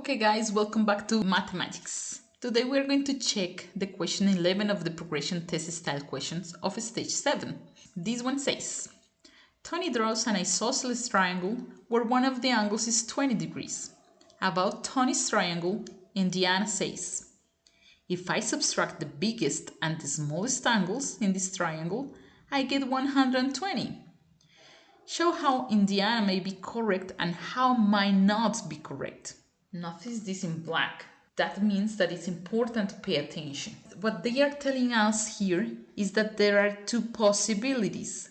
Okay guys, welcome back to mathematics. Today we're going to check the question 11 of the progression test style questions of stage 7. This one says, Tony draws an isosceles triangle where one of the angles is 20 degrees. About Tony's triangle, Indiana says, if I subtract the biggest and the smallest angles in this triangle, I get 120. Show how Indiana may be correct and how might not be correct. Notice this in black. That means that it's important to pay attention. What they are telling us here is that there are two possibilities.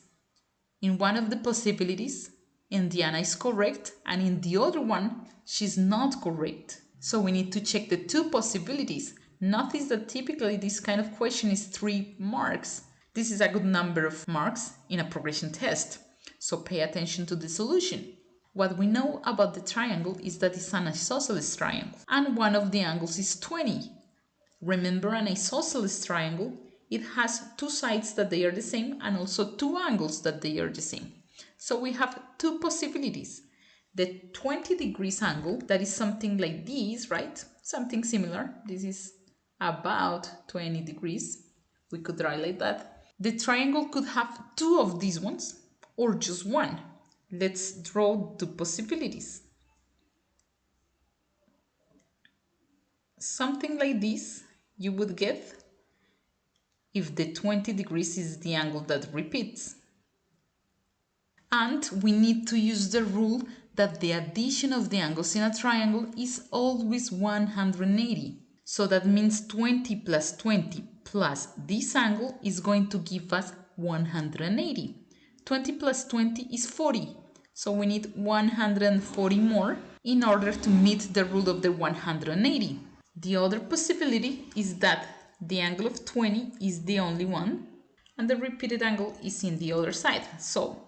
In one of the possibilities, Indiana is correct, and in the other one, she's not correct. So we need to check the two possibilities. Notice that typically this kind of question is 3 marks. This is a good number of marks in a progression test. So pay attention to the solution. What we know about the triangle is that it's an isosceles triangle, and one of the angles is 20. Remember, an isosceles triangle, it has two sides that they are the same and also two angles that they are the same. So we have two possibilities. The 20 degrees angle, that is something like this, right? Something similar. This is about 20 degrees. We could draw like that. The triangle could have two of these ones or just one. Let's draw two possibilities. Something like this you would get if the 20 degrees is the angle that repeats. And we need to use the rule that the addition of the angles in a triangle is always 180. So that means 20 plus 20 plus this angle is going to give us 180. 20 plus 20 is 40. So we need 140 more in order to meet the rule of the 180. The other possibility is that the angle of 20 is the only one and the repeated angle is in the other side. So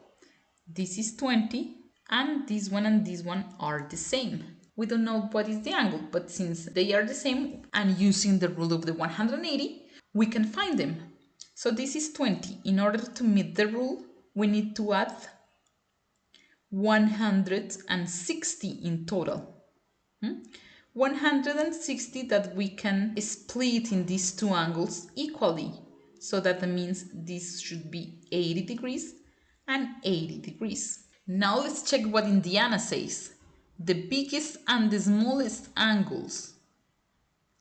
this is 20 and this one are the same. We don't know what is the angle, but since they are the same and using the rule of the 180, we can find them. So this is 20. In order to meet the rule, we need to add 160 in total. 160 that we can split in these two angles equally. So that means this should be 80 degrees and 80 degrees. Now let's check what Indiana says. The biggest and the smallest angles.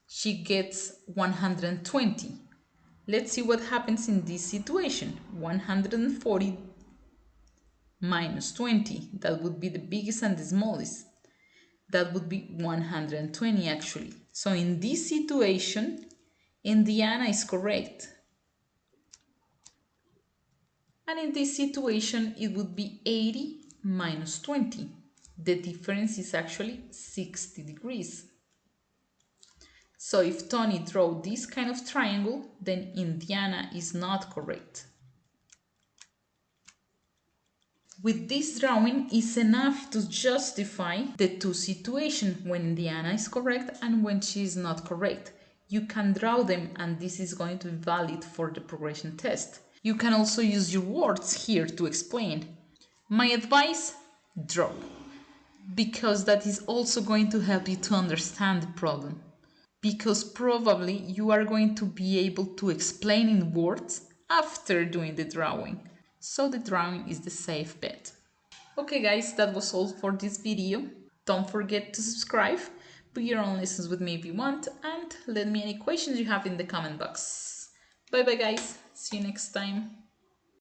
She gets 120. Let's see what happens in this situation. 140 minus 20, that would be the biggest and the smallest. That would be 120 actually. So in this situation, Indiana is correct. And in this situation, it would be 80 minus 20. The difference is actually 60 degrees. So if Tony drew this kind of triangle, then Indiana is not correct. With this drawing is enough to justify the two situations when Indiana is correct and when she is not correct. You can draw them and this is going to be valid for the progression test. You can also use your words here to explain. My advice, draw, because that is also going to help you to understand the problem. Because probably you are going to be able to explain in words after doing the drawing. So the drawing is the safe bet. Okay guys, that was all for this video. Don't forget to subscribe, put your own lessons with me if you want, and let me any questions you have in the comment box. Bye bye guys, see you next time.